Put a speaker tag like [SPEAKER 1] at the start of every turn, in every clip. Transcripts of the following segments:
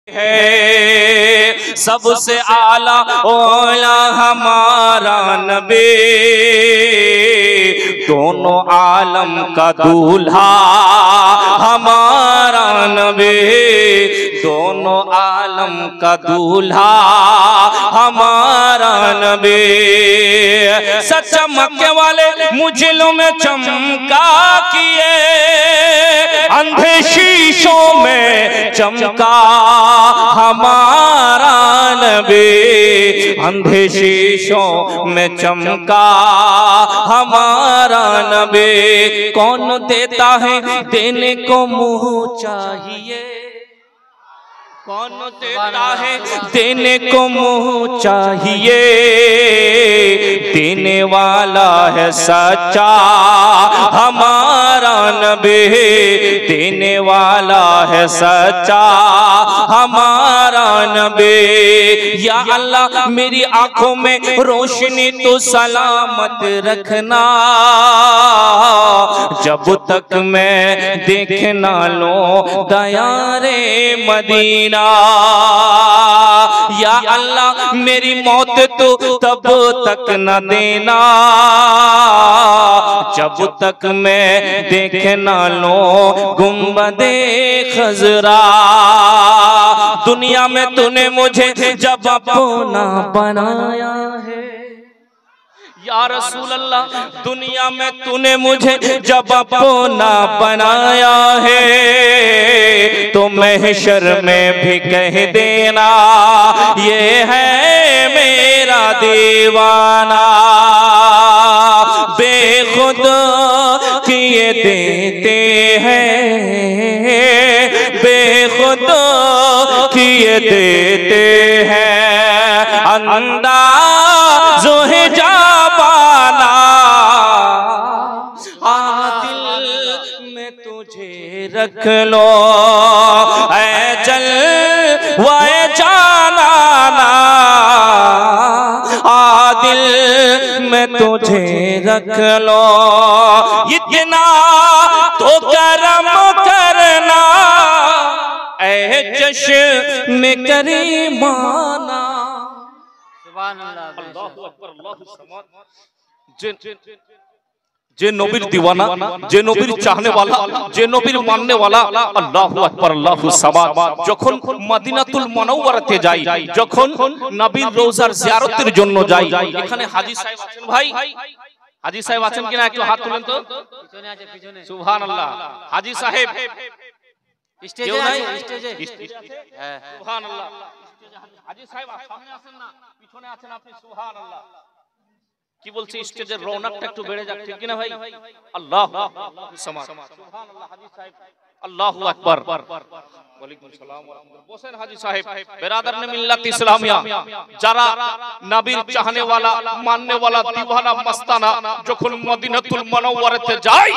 [SPEAKER 1] है सबसे आला ओला हमारा नबी, दोनों आलम का दूल्हा हमारा नबी, दोनों आलम का दूल्हा हमारा नबी। चमकने वाले मुझलों में चमका किए, अंधे शीशों में चमका हमारा नबी, अंधे शीशों में चमका हमारा नबी। कौन देता है देने को मुंह चाहिए, कौन देता है देने को मुंह चाहिए, देने वाला है सच्चा हमारा नबी, देने वाला है सच्चा हमारा नबी। या अल्लाह मेरी आंखों में रोशनी तो सलामत रखना, जब तक मैं देख ना लो दयारे मदीना। या अल्लाह मेरी मौत तो तब तक न देना, जब तक मैं देख ना लो गुंबदे खजरा। दुनिया में तूने मुझे जब अपना बनाया है या रसूल अल्लाह, दुनिया में तूने मुझे जब अपना बनाया है, तो महशर में भी कह देना ये है मेरा दीवाना। बेखुद किए देते हैं, बेखुद किए देते हैं, अंदाज़ो है जाबाना। दिल में तुझे रख लो ऐ चल वाए जाना, दिल में तुझे रख लो। इतना तो करम करना ऐ चश्मे करीमाना। जे नबीर दीवाना, जे नबीर चाहने वाला, जे नबीर मानने वाला, अल्लाहु अकबर अल्लाहु समाद। যখন মদিনাতুল মুনাওয়ারাতে যাই, যখন নবীর রওজার জিয়ারতের জন্য যাই, এখানে হাজী সাহেব আছেন ভাই, হাজী সাহেব আছেন কিনা একটু হাত তুলেন তো। পিছনে আছে, পিছনে। সুবহানাল্লাহ। হাজী সাহেব স্টেজে আছে, স্টেজে আছে। হ্যাঁ সুবহানাল্লাহ। হাজী সাহেব সামনে আছেন না, পিছনে আছেন আপনি। সুবহানাল্লাহ। কি বলছি, স্টেজের রৌনকটা একটু বেড়ে যাক, ঠিক কিনা ভাই? আল্লাহু সুবহানাল্লাহ। হাজী সাহেব আল্লাহু আকবার। ওয়ালাইকুম আসসালাম ওয়া রাহমাতুল্লাহ। বসেন হাজী সাহেব। বেরাদারনে মিল্লাত ইসলামিয়া, যারা নবীর চাহনে ওয়ালা, মাননে ওয়ালা, দিওয়ানা, মস্তানা, যখন মদিনাতুল মুনাওয়ারাতে যায়,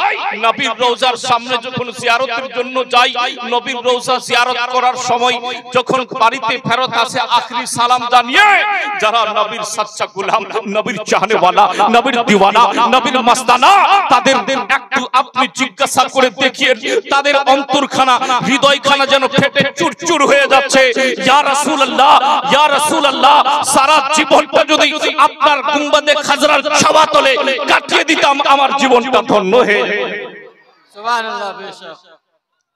[SPEAKER 1] নবীর রওজার সামনে যখন জিয়ারতের জন্য যায়, নবীর রওজা জিয়ারত করার সময় যখন বাড়িতে ফেরত আসে আখরি সালাম জানিয়ে, যারা নবীর সাচ্চা গোলাম, নবীর চাহনে ওয়ালা, নবীর দিওয়ানা, নবীর মস্তানা, তাদের একটু আপনি জিজ্ঞাসা করে দেখিয়ে তাদের অন্তরখানা, হৃদয়খানা যেন ফেটে চুরচুর হয়ে যাচ্ছে। ইয়া রাসূলুল্লাহ, ইয়া রাসূলুল্লাহ, সারা জীবনটা যদি আপনার গুম্বাদে খাজরার ছাওয়াতলে কাটিয়ে দিতাম, আমার জীবনটা ধন্য হয়ে যেত। সুবহানাল্লাহ। বেশক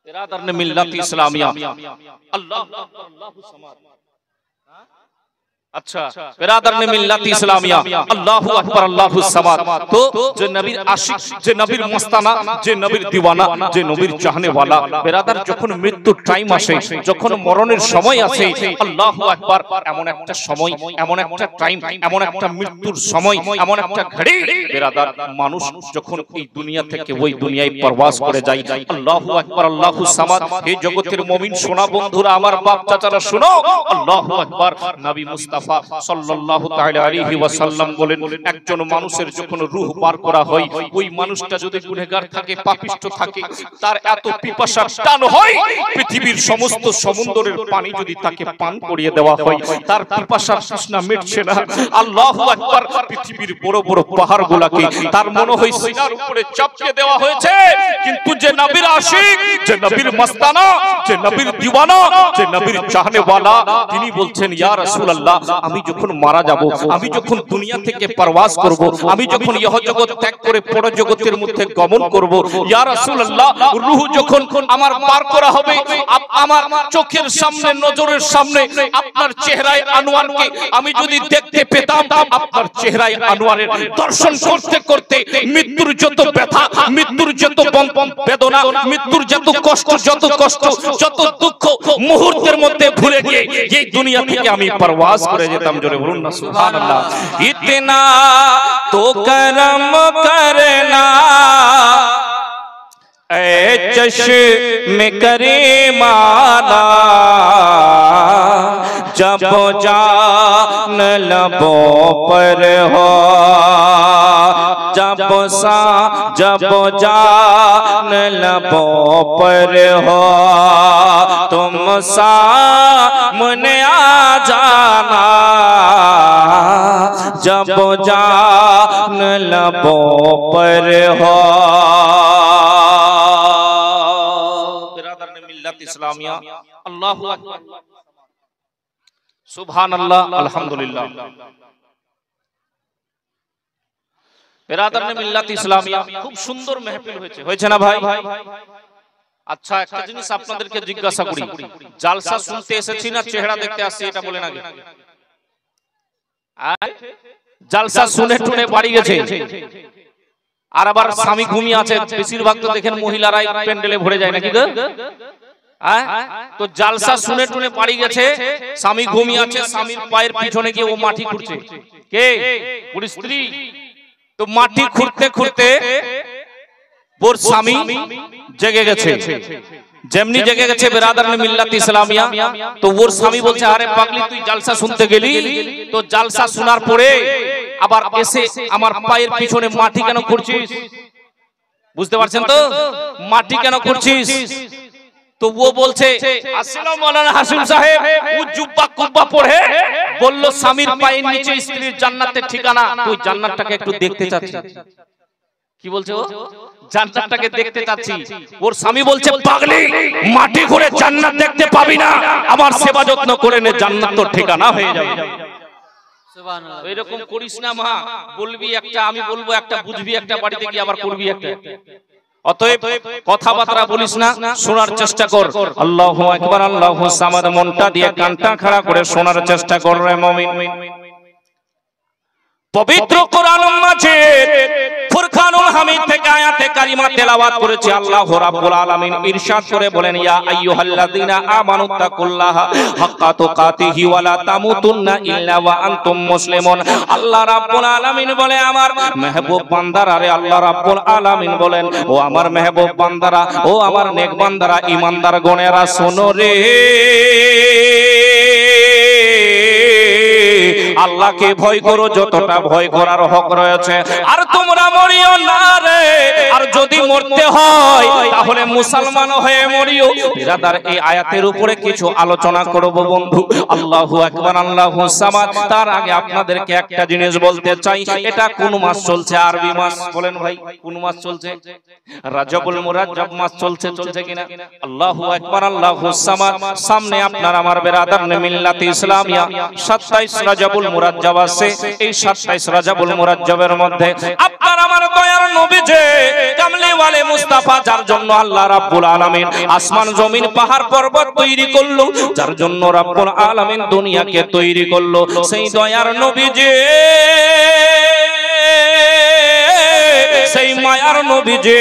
[SPEAKER 1] ইরাদারনে মিল্লাত ইসলামিয়া, আল্লাহু আকবার আল্লাহু সামাদ। अच्छा बिरादरने मिल्लत इस्लामिया, अल्लाहु अकबर अल्लाहु समाद। तो जो नबीर आशिक, जो नबीर मस्ताना, जो नबीर दीवाना, जो नबीर चाहने वाला बिरादर, যখন মৃত্যুর টাইম আসে, যখন মরণের সময় আসে, আল্লাহু আকবার, এমন একটা সময়, এমন একটা টাইম, এমন একটা মৃত্যুর সময়, এমন একটা ঘড়ি বিরাদর, মানুষ যখন এই দুনিয়া থেকে ওই দুনিয়ায় প্রবাস করে যায়। আল্লাহু আকবার আল্লাহু সামাদ। এই জগতের মুমিন সোনা বন্ধুরা, আমার বাপ চাচারা শুনো, আল্লাহু আকবার। নবী মুস্তাফা মুস্তাফা সাল্লাল্লাহু তাআলা আলাইহি ওয়াসাল্লাম বলেন, একজন মানুষের যখন রূহ বার করা হয়, ওই মানুষটা যদি গুনাহগার থাকে, পাপিষ্ঠ থাকে, তার এত পিপাসার টান হয়, পৃথিবীর সমস্ত সমুদ্রের পানি যদি তাকে পান করিয়ে দেওয়া হয়, তার পিপাসার তৃষ্ণা মিটছে না। আল্লাহু আকবার। পৃথিবীর বড় বড় পাহাড়গুলোকে তার মনে হয় সিনার উপরে চাপিয়ে দেওয়া হয়েছে, কিন্তু যে নবীর আশিক, যে নবীর মস্তানা, যে নবীর দিওয়ানা, যে নবীর চাহনেওয়ালা, তিনি বলছেন, ইয়া রাসূলুল্লাহ, আমি যখন মারা যাব, আমি যখন দুনিয়া থেকে প্রওয়াজ করব, আমি যখন ইহ জগৎ ত্যাগ করে পর জগতের মধ্যে গমন করব, ইয়া রাসূলুল্লাহ, রূহ যখন আমার পার করা হবে, আমার চোখের সামনে, নজরের সামনে আপনার চেহারায় আনোয়ারকে আমি যদি দেখতে পেতাম, আপনার চেহারায় আনোয়ারের দর্শন করতে করতে মৃত্যুর যত ব্যথা, মৃত্যুর যত বেদনা, মৃত্যুর যত কষ্ট, যত দুঃখ মুহূর্তের মধ্যে ভুলে গিয়ে এই দুনিয়া থেকে আমি প্রওয়াজ করে যেতাম। জোরে বলুন না সুবহানাল্লাহ। ইতনা তো করম করনা এ চশমে করিমানা, जब जान लबों पर हो, जब जान लबों पर हो, तुम सामने आ जाना, जब जान लबों पर हो। बिरादर ने मिल्लत इस्लामिया, अल्लाहु अकबर, सुभानअल्लाह, अल्हम्दुलिल्लाह। बिरादर ने मिल्लत इस्लामिया, खूब सुंदर महफिल হয়েছে না ভাই? আচ্ছা, একটা জিনিস আপনাদেরকে জিজ্ঞাসা করি, জালসা শুনতে এসেছি না চেহারা দেখতে আসছি, এটা বলেন আগে। জালসা শুনে টুনে বাড়ি গেছে, আর আবার স্বামী ঘুমিয়ে আছে, বেশিরভাগ তো দেখেন মহিলারাই প্যান্ডেলে ভরে যায় নাকি গো? তো জালসা শুনে টুনে বাড়ি গেছে, স্বামী ঘুমিয়ে আছে, স্বামীর পায়ের পিছনে গিয়ে ও মাটি খুঁড়ছে। কে? ওর স্ত্রী। তো মাটি খুঁড়তে খুঁড়তে ওর স্বামী জেগে গেছে। যেমনি জেগে গেছে, বিরাদর ने मिल्लत इस्लामिया, তো ওর স্বামী বলছে, আরে পাগলি, তুই জালসা শুনতে গেলি, তো জালসা শোনার পরে আবার এসে আমার পায়ের পিছনে মাটি কেন খুঁড়ছিস? বুঝতে পারছেন তো? মাটি কেন খুঁড়ছিস? তো ও বলছে, আসসালামু আলাইকুম হাসিম সাহেব, ও জুব্বা কুব্বা পরে বলল, স্বামীর পায়ের নিচে স্ত্রীর জান্নাতের ঠিকানা, তুই জান্নাতটাকে একটু দেখতে চাচ্ছিস। কি বলছে ও? জান্নাতটাকে দেখতে চাচ্ছি। ওর স্বামী বলছে, পাগলি, মাটি ঘুরে জান্নাত দেখতে পাবি না, আমার সেবা যত্ন করে নে, জান্নাত তোর ঠিকানা হয়ে যাবে। সুবহানাল্লাহ। এরকম করিস না মা, বলবি একটা, আমি বলবো একটা, বুঝবি একটা, বাড়িতে গিয়ে আবার করবি একটা। অতএব কথাবার্তা বলিস না, শোনার চেষ্টা কর। আল্লাহু আকবার, আল্লাহু সামাদ, মনটা দিয়ে কানটা খাড়া করে শোনার চেষ্টা কর রে মুমিন। পবিত্র কোরআন মাজিদ ফুরকানুল হামিদ থেকে আয়াতে কারিমা তেলাওয়াত করেছে। আল্লাহ রাব্বুল আলামিন ইরশাদ করে বলেন, ইয়া আইয়ুহাল্লাযীনা আমানুত্তাকুল্লাহা হাক্কা তুকাতিহি ওয়া লা তামুতুন্না ইল্লা ওয়া আনতুম মুসলিমুন। আল্লাহ রাব্বুল আলামিন বলে, আমার মেহবুব বান্দারা রে, আল্লাহ রাব্বুল আলামিন বলেন, ও আমার মেহবুব বান্দারা, ও আমার নেক বান্দারা, ঈমানদার গণেরা, শোনো রে, আল্লাহকে ভয় করো যতটা ভয় করার হক রয়েছে, আর তোমরা মরিও না রে, আর যদি মরতে হয় তাহলে মুসলমান হয়ে মরিও। বিরাদার, এই আয়াতের উপরে কিছু আলোচনা করব বন্ধু। আল্লাহু আকবার, আল্লাহু সামাদ। তার আগে আপনাদেরকে একটা জিনিস বলতে চাই, এটা কোন মাস চলছে? আরবি মাস। বলেন ভাই, কোন মাস চলছে? রাজবুল মুরাজ্জব মাস চলছে, চলছে কিনা? আল্লাহু আকবার, আল্লাহু সামাদ। সামনে আপনার আমার বিরাদার নে মিল্লাত ইসলামিয়া 27 রাজবুল মুরাজ্জব আছে। এই 27 রাজবুল মুরাজ্জবের মধ্যে আপনার আমার দয়ার নবী যে কামলি ওয়ালে মুস্তাফা, যার জন্য আল্লাহ রাব্বুল আলামিন আসমান জমিন পাহাড় পর্বত তৈরি করলো, যার জন্য রাব্বুল আলামিন দুনিয়াকে তৈরি করলো, সেই দয়ার নবী যে, সেই মায়ার নবী যে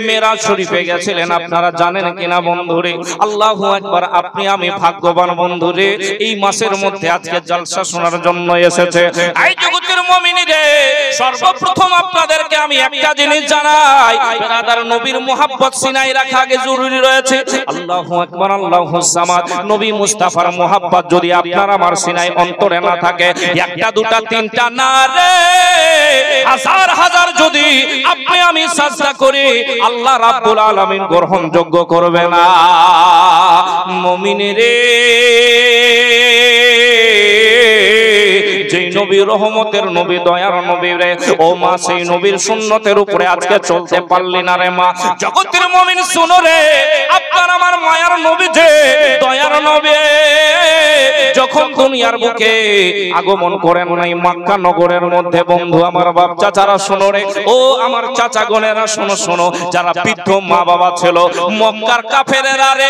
[SPEAKER 1] মেরাজ শরীফে গেছিলেন, আপনারা জানেন কিনা বন্ধুরে? আল্লাহু আকবার। আপনি আমি ভাগ্যবান বন্ধুরে, এই মাসের মধ্যে আজকে জলসা শোনার জন্য এসেছে। এই জগতে জগতের মুমিনরে সর্বপ্রথম আপনাদেরকে আমি একটা জিনিস জানাই, ব্রাদার নবীর মুহাব্বত সিনায় রাখা আগে জরুরি রয়েছে। আল্লাহু আকবার, আল্লাহুস সামাদ। নবী মুস্তাফার মুহাব্বত যদি আপনার আমার সিনায় অন্তরে না থাকে, একটা দুটা তিনটা না রে, হাজার হাজার যদি আপনি আমি সাজদা করি, আল্লাহ রাব্বুল আলামিন গ্রহণযোগ্য করবে না। মুমিনরে যেই নবী রহমতের নবী, দয়ার নবী রে, ও মা সেই নবীর সুন্নতের উপরে আজকে চলতে পারলি না রে মা। জগতের মুমিন শুনো রে, আপনার আমার মায়ার নবী যে দয়ার নবী যখন দুনিয়ার বুকে আগমন করেন নাই মক্কা নগরের মধ্যে, বন্ধু আমার বাপ চাচারা শোনো রে, ও আমার চাচা গনেরা শোনো শোনো, যারা বৃদ্ধ মা বাবা ছিল মক্কার কাফেরেরা রে,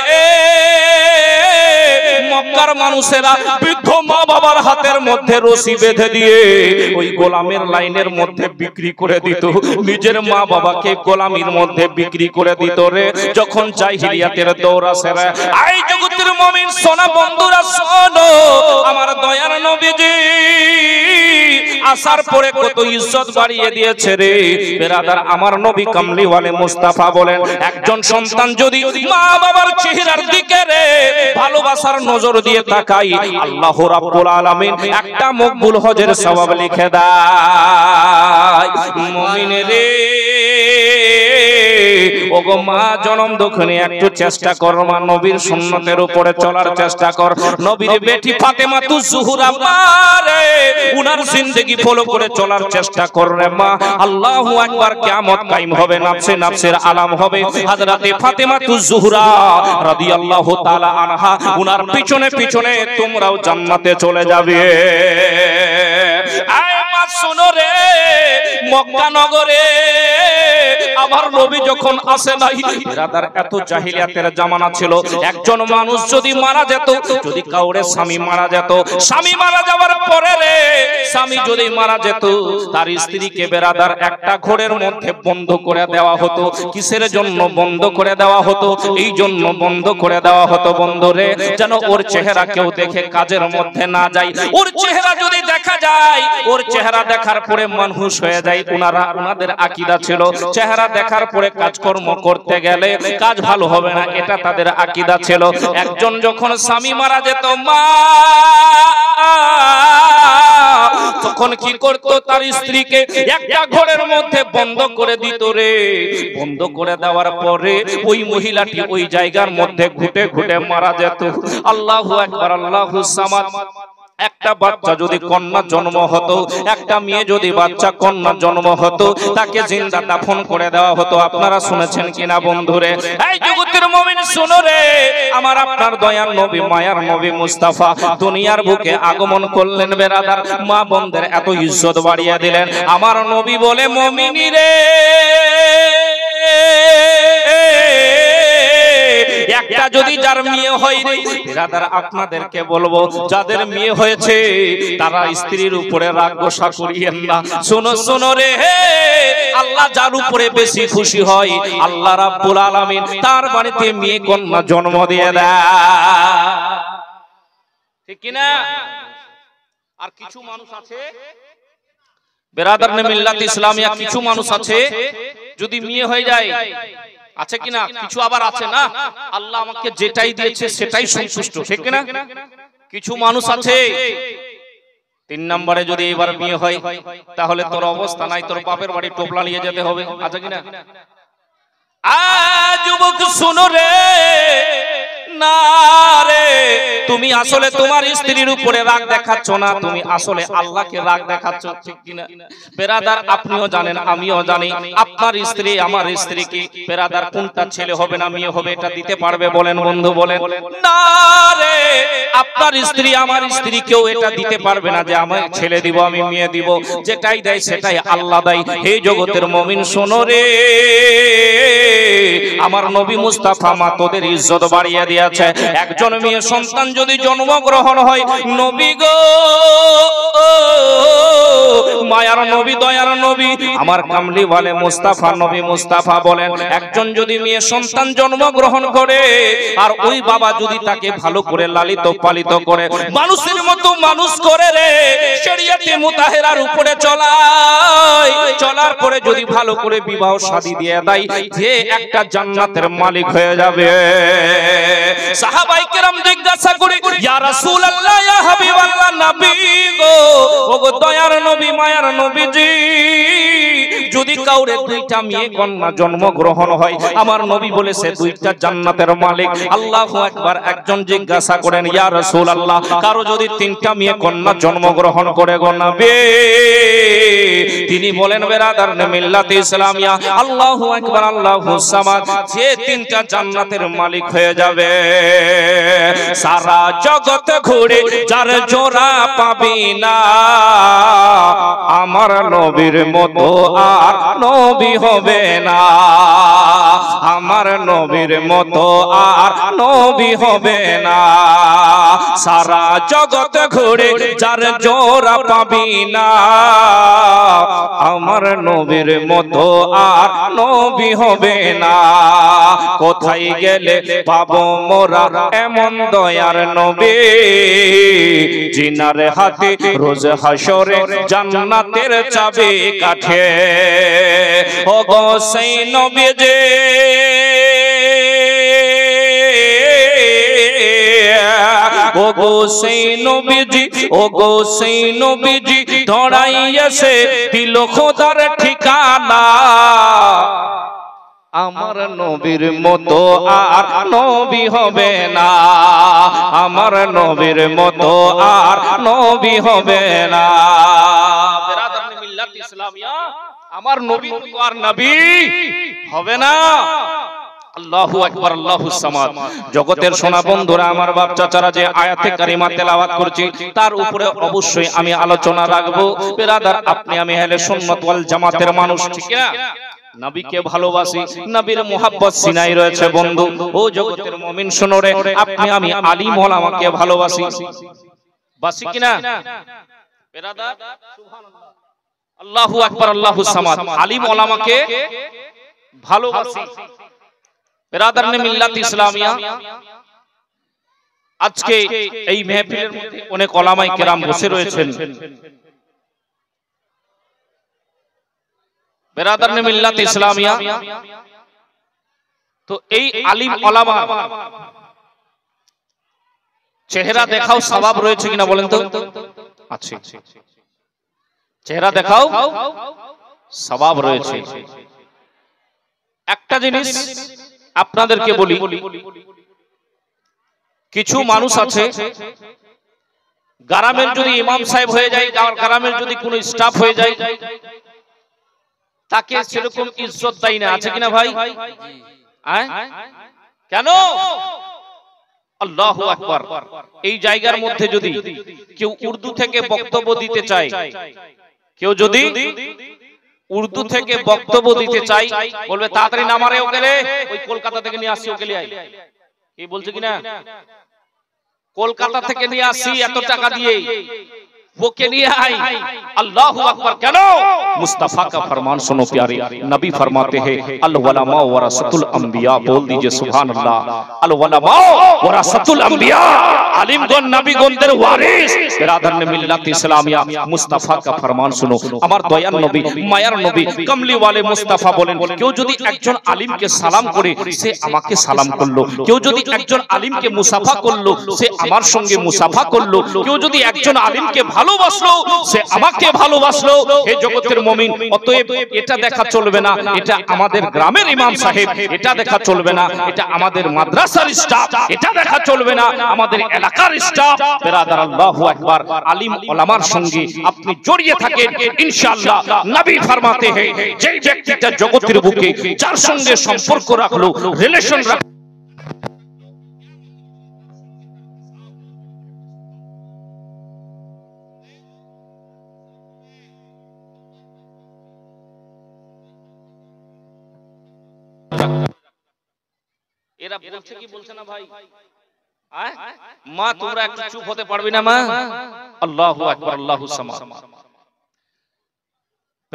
[SPEAKER 1] মক্কার মানুষেরা বৃদ্ধ মা বাবার হাতের মধ্যে রশি বেঁধে দিয়ে ওই গোলামের লাইনের মধ্যে বিক্রি করে দিত, নিজের মা বাবাকে গোলামির মধ্যে বিক্রি করে দিত রে। যখন জাহিলিয়াতের দৌর আসে রে, আই জগতের মুমিন সোনা বন্ধুরা শোনো, আমার দয়ার নবীজি আসার পরে কত ইজ্জত বাড়িয়ে দিয়েছে রে বেরাদার। আমার নবী কামলিওয়ালে মুস্তাফা বলেন, একজন সন্তান যদি মা বাবার চেহারার দিকে রে ভালোবাসার নজর দিয়ে তাকাই, আল্লাহ রাব্বুল আলামিন একটা মকবুল হজের সওয়াব লিখে দেয়। মুমিন রে, ওগো মা জনম দুঃখনে একটু চেষ্টা কর, মা নবীর সুন্নতের উপরে চলার চেষ্টা কর। নবীর বেটি ফাতেমা তু জুহরা মারে উনার জিন্দেগি ফলো করে চলার চেষ্টা কর রে মা। আল্লাহু আকবার, কিয়ামত কায়েম হবে, নাফসে নাফসের আলাম হবে। হযরতে ফাতেমা তু জুহরা রাদিয়াল্লাহু তাআলা আনহা, উনার পিছনে পিছনে তোমরাও জান্নাতে চলে যাবে। আয় মা শোনো রে, মক্কা নগরে আমার নবী যখন আসে নাই, বিরাদার এত জাহিলিয়াতের জামানা ছিল, একজন মানুষ যদি মারা যেত, যদি কাউরে স্বামী মারা যেত, স্বামী মারা যাওয়ার পরে রে, স্বামী যদি মারা যেত, তার স্ত্রীকে বিরাদার একটা ঘরের মধ্যে বন্ধ করে দেওয়া হতো। কিসের জন্য বন্ধ করে দেওয়া হতো? এই জন্য বন্ধ করে দেওয়া হতো বন্ধুরে, যেন ওর চেহারা কেউ দেখে কাজের মধ্যে না যায়। ওর চেহারা যদি দেখা যায়, ওর চেহারা দেখার পরে মানুষ হয়ে যায়। উনাদের আকীদা ছিল চেহারা দেখার পরে কাজকর্ম করতে গেলে কাজ ভালো হবে না, এটা তাদের আকীদা ছিল। একজন যখন স্বামী মারা যেত মা, তখন কি করত? তার স্ত্রীকে একটা ঘরের মধ্যে বন্ধ করে দিত রে। বন্ধ করে দেওয়ার পরে ওই মহিলাটি ওই জায়গার মধ্যে ঘুটে ঘুটে মারা যেত। আল্লাহু আকবার, আল্লাহুস সামাদ। একটা বাচ্চা যদি কন্যা জন্ম হতো, একটা মেয়ে যদি বাচ্চা কন্যা জন্ম হতো, তাকে জিন্দা দাফন করে দেওয়া হতো। আপনারা শুনেছেন কিনা বন্ধুরে? এই জগতের মুমিন শুনো রে, আমার আপনার দয়ার নবী মায়ার নবী মুস্তাফা দুনিয়ার বুকে আগমন করলেন বেরাদার, মা বোনদের এত ইজ্জত বাড়িয়ে দিলেন। আমার নবী বলে, মুমিনী রে, একটা যদি যার মেয়ে হয় রে বিরাদার, আপনাদেরকে বলবো যাদের মেয়ে হয়েছে তারা স্ত্রীর উপরে রাগ গোসা করিয়েন না। শোনো শোনো রে, আল্লাহ যার উপরে বেশি খুশি হয়, আল্লাহ রাব্বুল আলামিন তার বাড়িতে মেয়ে কন্যা জন্ম দিয়ে দেয়, ঠিক কিনা? আর কিছু মানুষ আছে বেরাদার নে মিল্লাত ইসলামিয়া, কিছু মানুষ আছে যদি মেয়ে হয়ে যায়, আছে কিনা? কিছু আবার আছে না, আল্লাহ আমাকে যেটাই দিয়েছে সেটাই সন্তুষ্ট, ঠিক কিনা? কিছু মানুষ আছে 3 নম্বরে যদি এবার বিয়ে হয় তাহলে তোর অবস্থা নাই, তোর বাপের বাড়ি টোপলা নিয়ে যেতে হবে, আছে কিনা? আজ যুবক শুনো রে, না রে, তুমি আসলে তোমার স্ত্রীর উপরে রাগ দেখাচ্ছ না, তুমি আসলে আল্লাহকে রাগ দেখাচ্ছ, ঠিক কিনা? বেরাদার আপনিও জানেন, আমিও জানি, আপনার স্ত্রী আমার স্ত্রী কি বেরাদার কোনটা ছেলে হবে না মেয়ে হবে এটা দিতে পারবে? বলেন বন্ধু, বলেন না রে। আপনার স্ত্রী আমার স্ত্রী কেউ এটা দিতে পারবে না যে আমি ছেলে দিব আমি মেয়ে দিব, যেটাই দেয় সেটাই আল্লাহ দেয়। হে জগতের মুমিন শোনো রে, আমার নবী মুস্তাফা মা তোদের ইজ্জত বাড়িয়ে দিয়েছে। একজন মেয়ে সন্তান যদি জন্মগ্রহণ হয়, নবী গো মায়ার নবী দয়ার নবী আমার কামলি ওয়ালে মুস্তাফা নবী মুস্তাফা বলেন একজন যদি মেয়ে সন্তান জন্মগ্রহণ করে আর ওই বাবা যদি তাকে ভালো করে লালিত পালিত করে মানুষের মতো মানুষ করে রে শরীয়তে মুতাহহারার উপরে চলার পরে যদি ভালো করে বিবাহ শাদী দিয়ে দেয় যে একটা জান্নাতের মালিক হয়ে যাবে। সাহাবায়ে কেরাম জিজ্ঞাসা করে ইয়া রাসূলুল্লাহ ইয়া হাবিবাল্লাহ নবী গো ওগো দয়ার নবী মায়ার নবীজি যদি কাউরে দুইটা মেয়ে কন্যা জন্মগ্রহণ হয় আমার নবী বলেছে দুইটা জান্নাতের মালিক। আল্লাহু আকবার। একজন জিজ্ঞাসা করেন ইয়া রাসূলুল্লাহ কারো যদি তিনটা মেয়ে কন্যা জন্মগ্রহণ করে গো নবী তিনি বলেন বেরাদার মিল্লাত ইসলামিয়া আল্লাহু আকবার আল্লাহু সামাদ যে তিনটা জান্নাতের মালিক হয়ে যাবে। সারা জগৎ ঘুরে যার জোড়া পাবি না আমার নবীর মতো আর নবী হবে না আমার নবীর মতো আর নবী হবে না। সারা জগৎ ঘুরে যার জোড়া পাবি না আমার নবীর মতো আর নবী হবে না। কোথায় গেলে পাবো মোরা এমন দয়ার নবী জিনার হাতে রোজ হাসরে জান্নাতের চাবি কাঠে। ও গো সেই নবী যে ও গো সেই নবীজি ও গো সেই নবীজি ধরাইয়াছে দিল খোদার ঠিকানা আমার নবীর মতো আর নবী হবে না আমার নবীর মতো আর নবী হবে না। বেরাদার মিল্লাত ইসলামিয়া আমার নবী মতো আর নবী হবে না। আল্লাহু আকবার আল্লাহু সামাদ। জগতের সোনা বন্ধুরা আমার বাপ চাচারা যে আয়াতে কারিমা তেলাওয়াত করছি তার উপরে অবশ্যই আমি আলোচনা রাখবো। বেরাদার আপনি আমি হলে সুন্নাত ওয়াল জামাতের মানুষ ঠিক না নবীকে ভালোবাসি নবীর মোহাব্বত সিনাই রয়েছে বন্ধু। ও জগতের মুমিন শুনো রে আপনি আমি আলিম ওলামাকে ভালোবাসি বাসি কিনা বেরাদার সুবহানাল্লাহ আল্লাহু আকবার আল্লাহু সামাদ। আলিম ওলামাকে ভালোবাসি বেরাদার মিল্লাত ইসলামিয়া। আজকে এই মাহফিলের মধ্যে অনেক ওলামায়ে কেরাম বসে রয়েছেন বেরাদার মিল্লাত ইসলামিয়া। তো এই আলিম ওলামা চেহারা দেখাও সওয়াব রয়েছে কিনা বলেন তো? আচ্ছা চেহারা দেখাও সওয়াব রয়েছে। একটা জিনিস আপনাদেরকে বলি কিছু মানুষ আছে গ্রামের যদি ইমাম সাহেব হয়ে যায় আর গ্রামের যদি কোনো স্টাফ হয়ে যায় তাকে সেরকম ইজ্জত দেয় না আছে কিনা ভাই? কেন? আল্লাহু আকবার। এই জায়গার মধ্যে যদি কেউ উর্দু থেকে বক্তব্য দিতে চায় কেউ যদি উর্দু থেকে বক্তব্য দিতে চাই বলবে তাড়াতাড়ি নামারে ওকে রে ওই কলকাতা থেকে নিয়ে আসি ওকে নিয়ে আই কি বলছে কিনা কলকাতা থেকে নিয়ে আসি এত টাকা দিয়ে ওকে নিয়ে আই अल्लाहु अकबर। কেন? मुस्तफा का फरमान सुनो प्यारे नबी फरमाते हैं अल उलमा वरसतुल अंबिया। बोल दीजिए सुभान अल्लाह। अल उलमा वरसतुल अंबिया आलिमगण नबीगणদের ওয়ারিস। बिरादर ने मिल्लत इस्लामिया मुस्तफा का फरमान सुनो আমার দয়ার নবী মায়ার নবী কমলি ওয়ালে মুস্তাফা বলেন কেউ যদি একজন আলিমকে সালাম করে সে আমাকে সালাম করলো কেউ যদি একজন আলিমকে মুসাফা করলো সে আমার সঙ্গে মুসাফা করলো কেউ যদি একজন আলিমকে ভালোবাসলো সে আমাকে ভালোবাসলো। হে জগতের মুমিন অতএব এটা দেখা চলবে না এটা আমাদের গ্রামের ইমাম সাহেব এটা দেখা চলবে না এটা আমাদের মাদ্রাসার স্টাফ এটা দেখা চলবে না আমাদের এলাকার স্টাফ। বিরাদার আল্লাহু আকবার। আলিম ওলামার সঙ্গে আপনি জড়িয়ে থাকেন ইনশাআল্লাহ নবী ফরমাতে हैं যেই ব্যক্তিটা জগতের বুকে যার সঙ্গে সম্পর্ক রাখলো রিলেশন রাখলো এরা বলছে কি বলছে না ভাই? মা তোমরা একটু চুপ হতে পারবি না মা? আল্লাহু আকবার আল্লাহু সামাদ।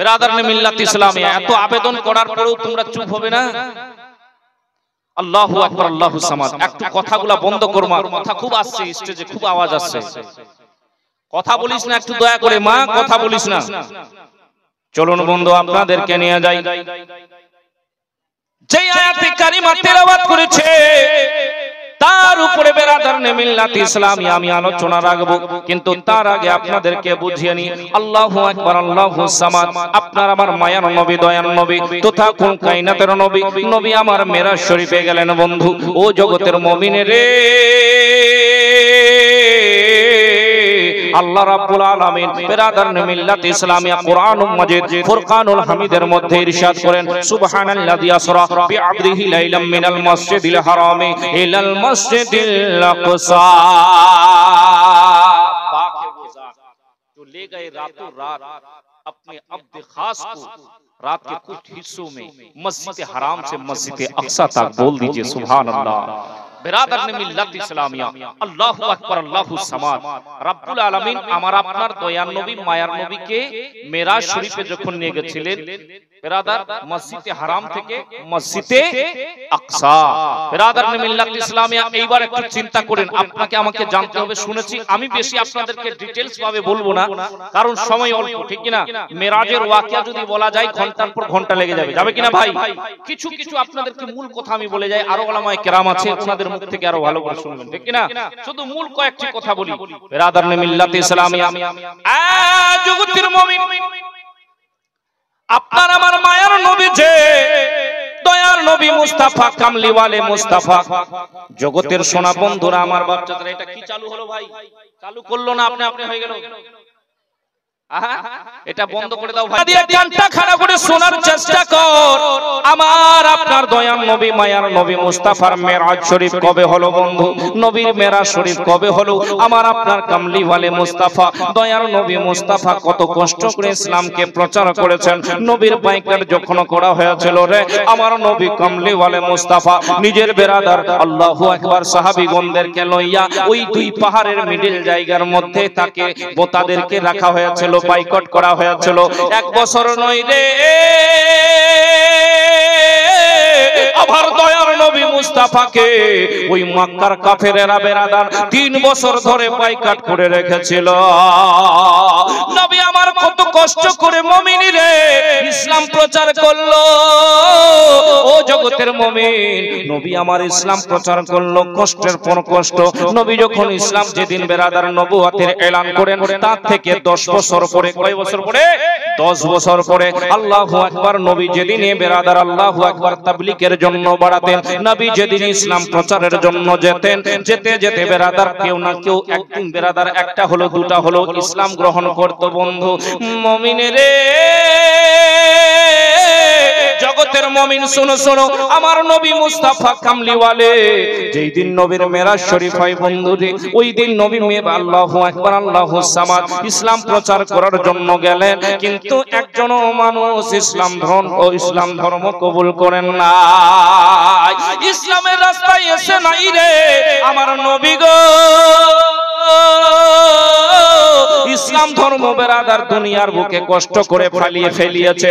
[SPEAKER 1] বেরাদারনে মিল্লাত ইসলামিয়া, এত আবেদন করার পরেও তোমরা চুপ হবে না? আল্লাহু আকবার, আল্লাহু সামাদ। একটু কথাগুলা বন্ধ করমা, কথা খুব আসছে, স্টেজে খুব আওয়াজ আসছে। কথা বলিস না, একটু দয়া করে মা, কথা বলিস না। চলুন বন্ধু, আপনাদেরকে নিয়ে যাই। যে আয়াতে কারিমা তেলাওয়াত করেছে তার উপরে বেরাদারনে মিল্লাত ইসলামিয়া আমি আলোচনা রাখবো, কিন্তু তার আগে আপনাদেরকে বুঝিয়ে নি। আল্লাহু আকবার, আল্লাহু সামাদ। আপনার আমার মায়ার নবী, দয়ার নবী, তথা কোন কায়নাতের নবী, নবী আমার মেরাজ শরীফে গেলেন বন্ধু। ও জগতের মুমিনে রে, আল্লাহ রাব্বুল আলামিন বেরাদারনে মিল্লাত ইসলামিয়া কোরআনুল মাজিদ ফুরকানুল হামিদের মধ্যে ইরশাদ করেন, সুবহানাল্লাযী আসরা বিআবদিহি লাইলাম মিনাল মাসজিদিল হারামি ইলাল মাসজিদিল আকসা। पाक है वो ज़ात जो ले गए रातों रात अपने अब्द खास को रात के कुछ हिस्सों में मस्जिद हराम से मस्जिद अक्सा तक। बोल दीजिए सुभान अल्लाह। বেরাদারনে মিল্লাত ইসলামিয়া, আল্লাহু আকবার, আল্লাহু সামাদ। রব্বুল আলামিন আমার আপনার দয়ার নবী, মায়ার নবীকে মেরাজ শরীফে যখন নিয়ে গেছিলেন বেরাদার, মসজিদে হারাম থেকে মসজিদে আকসা। বেরাদারনে মিল্লাত ইসলামিয়া, এইবার একটু চিন্তা করেন, আপনাকে আমাকে জানতে হবে। শুনেছি আমি বেশি আপনাদেরকে ডিটেইলস ভাবে বলবো না, কারণ সময় অল্প, ঠিক কিনা? মেরাজের ওয়াকিয়া যদি বলা যায় ঘন্টার পর ঘন্টা লেগে যাবে, যাবে কিনা ভাই? কিছু কিছু আপনাদেরকে মূল কথা আমি বলে যাই, আরো ওলামায়ে কেরাম আছে আপনাদের মুখ থেকে আরো ভালো করে শুনবেন, ঠিক কিনা? শুধু মূল কয়েকটি কথা বলি। বেরাদারনে মিল্লাত ইসলামিয়া, জগতের মুমিন, আপনার আমার মায়ার নবী, যে দয়ার নবী মুস্তাফা, কামলিওয়ালে মুস্তাফা, জগতের সোনা বন্ধুরা, আমার বাচ্চারা, এটা কি চালু হলো ভাই? চালু করলো না, আপনি আপনি হয়ে গেল। এটা বন্ধ করে দাও ভাই, দিয়ে কানটা খাড়া করে শোনার চেষ্টা কর। আমার আপনার দয়ার নবী, মায়ার নবী মুস্তাফার মেরাজ শরীফ কবে হলো বন্ধু? নবীর মেরাজ শরীফ কবে হলো? আমার আপনার কামলিওয়ালে মুস্তাফা, দয়ার নবী মুস্তাফা কত কষ্ট করে ইসলামকে প্রচার করেছেন। নবীর বাইকার যখন করা হয়েছিল রে, আমার নবী কামলিওয়ালে মুস্তাফা নিজের বেরাদার আল্লাহু আকবার সাহাবীগণদেরকে লইয়া ওই দুই পাহাড়ের মিডল জায়গার মধ্যে তাকে তাদেরকে রাখা হয়েছিল, বাইকট করা হয়েছিল। এক বছর নয় রে, আবার দয়ার নবী মুস্তাফাকে ওই মক্কার কাফেরেরা বেরাদার 3 বছর ধরে বাইকট করে রেখেছিল। নবী আমার কত কষ্ট করে মুমিন রে ইসলাম প্রচার করলো। ও জগতের মুমিন, নবী আমার ইসলাম প্রচার করলো কষ্টের পর কষ্ট। নবী যখন ইসলাম যেদিন বেরাদার নবুয়তের এলান করেন, তার থেকে 10 বছর পরে, কয় বছর পরে? 10 বছর পরে আল্লাহু আকবার, নবী যেদিন বেরাদার আল্লাহু আকবার তাবলীগের জন্য বাড়াতেন, নবী যেদিন ইসলাম প্রচারের জন্য যেতেন, যেতে যেতে বেরাদার কেউ না কেউ একদিন বেরাদার একটা হলো দুটা হলো ইসলাম গ্রহণ করত। বন্ধু মুমিনের রে, জগতের মুমিন শুনো শুনো, আমার নবী মুস্তাফা কামলিওয়ালে যেই দিন নবীর মেরাজ শরীফ হয় বন্ধু রে, ওই দিন নবী আল্লাহু আকবার, আল্লাহু সামাদ ইসলাম প্রচার করার জন্য গেলেন, কিন্তু একজন মানুষ ইসলাম ধর্ম কবুল করেন না। ইসলামের রাস্তায় এসে নাই রে আমার নবী গো। ইসলাম ধর্ম বেরাদার দুনিয়ার বুকে কষ্ট করে ফালিয়ে ফেলিয়েছে।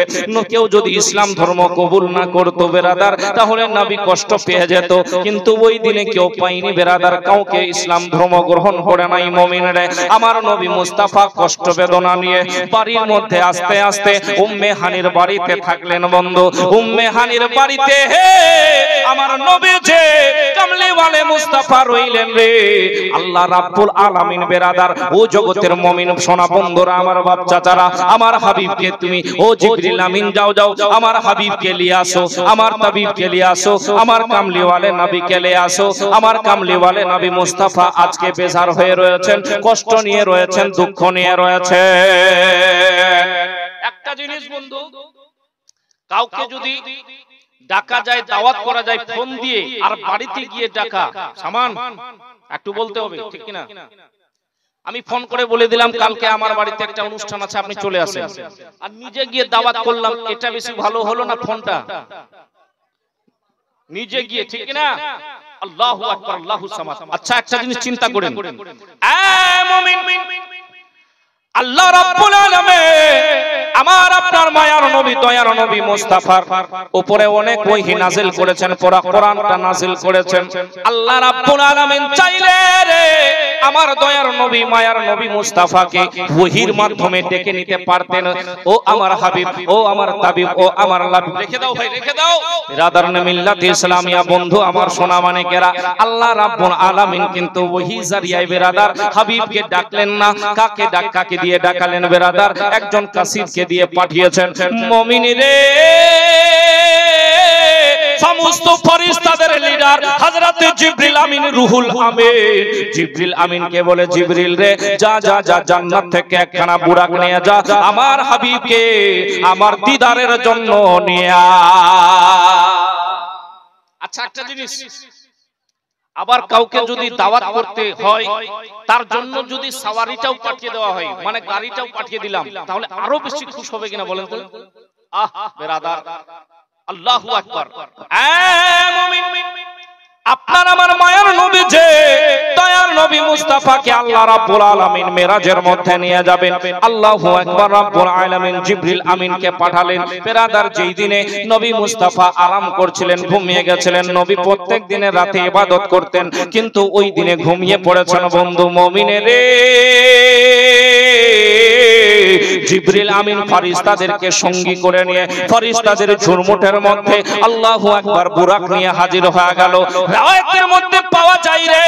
[SPEAKER 1] কেউ যদি ইসলাম ধর্ম কবুল না করতো বেরাদার, তাহলে নবী কষ্ট পেয়ে যেত, কিন্তু ওই দিনে কেউ পায়নি বেরাদার, কাউকে ইসলাম ধর্ম গ্রহণ করে নাই মুমিনরা। আমার নবী মুস্তাফা কষ্ট বেদনা নিয়ে বাড়ির মধ্যে আস্তে আস্তে উম্মে হানির বাড়িতে থাকলেন বন্ধু। উম্মে হানির বাড়িতে আমার নবী যে কামলিওয়ালে মুস্তাফা রইলেন রে। আল্লাহ রাব্বুল আলামিন বেরাদার, ও জগতের মুমিন সোনা বন্ধুরা, আমার বাচ্চা যারা, আমার হাবিবকে তুমি, ও জিবরিল আমিন যাও যাও আমার হাবিবকে নিয়ে আসো, আমার তাবিবকে নিয়ে আসো, আমার কামলিওয়ালে নবীকে নিয়ে আসো। আমার কামলিওয়ালে নবী মুস্তাফা আজকে বেজার হয়ে রয়েছেন, কষ্ট নিয়ে রয়েছেন, দুঃখ নিয়ে রয়েছেন। একটা জিনিস বন্ধু, কাউকে যদি ডাকা যায়, দাওয়াত করা যায় ফোন দিয়ে, আর বাড়িতে গিয়ে ডাকা সামান একটু বলতে হবে, ঠিক কিনা? আমি ফোন করে বলে দিলাম কালকে আমার বাড়িতে একটা অনুষ্ঠান আছে, আপনি চলে আসেন, আর নিজে গিয়ে দাওয়াত করলাম, এটা বেশি ভালো হলো না ফোনটা? নিজে গিয়ে, ঠিক কিনা? আল্লাহু আকবার, আল্লাহু সামাদ। আচ্ছা একটা জিনিস চিন্তা করেন, এ মুমিন, আল্লাহ রাব্বুল আলামিন আমার আপনার মায়ার নবী দয়ার নবী মুস্তাফার উপরে অনেক ওহী নাযিল করেছেন, পুরা কোরআনটা নাযিল করেছেন। আল্লাহ রাব্বুল আলামিন চাইলে রে আমার দয়ার নবী মায়ার নবী মুস্তাফাকে ওহীর মাধ্যমে ডেকে নিতে পারতেন। ও আমার হাবিব, ও আমার তাবিব, ও আমার লাবিব। রেখে দাও ভাই, রেখে দাও। বিরাদারানে মিল্লাত ইসলামিয়া বন্ধু আমার সোনা মানিকেরা, আল্লাহ রাব্বুল আলামিন কিন্তু ওহী জারিয়ায় বিরাদার হাবিবকে ডাকলেন না। কাকে দিয়ে ডাকালেন বিরাদার? একজন কাসিদকে দিয়ে পাঠিয়েছেন। মুমিন রে, সমস্ত ফেরেশতাদের লিডার হযরত জিবরিল আমিন রুহুল আমিন। জিবরিল আমিনকে বলে, জিবরিল রে যা যা যা জান্নাত থেকে একখানা বুরাক নিয়ে যা, আমার হাবিবকে আমার দিদারের জন্য নিয়ে আ। আচ্ছা একটা জিনিস, আবার কাউকে যদি দাওয়াত করতে হয় তার জন্য যদি সাওয়ারিটাও পাঠিয়ে দেওয়া হয়, মানে গাড়িটাও পাঠিয়ে দিলাম, তাহলে আরো বেশি খুশি হবে কিনা বলেন তো? আহ বেরাদার, আল্লাহু আকবার। মুমিন, আপনার আমার মায়ার নবী যে দয়ার নবী মুস্তাফাকে আল্লাহ রাব্বুল আলামিন মেরাজের মধ্যে নিয়ে যাবেন। আল্লাহু আকবার। রাব্বুল আলামিন জিবরিল আমিনকে পাঠালেন। বেরাদার, যেই দিনে নবী মুস্তাফা আরাম করছিলেন, ঘুমিয়ে গেছিলেন। নবী প্রত্যেক দিনে রাতে ইবাদত করতেন, কিন্তু ওই দিনে ঘুমিয়ে পড়েছেন বন্ধু মুমিনের রে। জিবরিল আমিন ফেরেশতাদেরকে সঙ্গী করে নিয়ে ফেরেশতাদের ঝুরমুটের মধ্যে আল্লাহু আকবার বুরাক নিয়ে হাজির হয়ে গেল। রাওয়ায়াতের মধ্যে পাওয়া যায় রে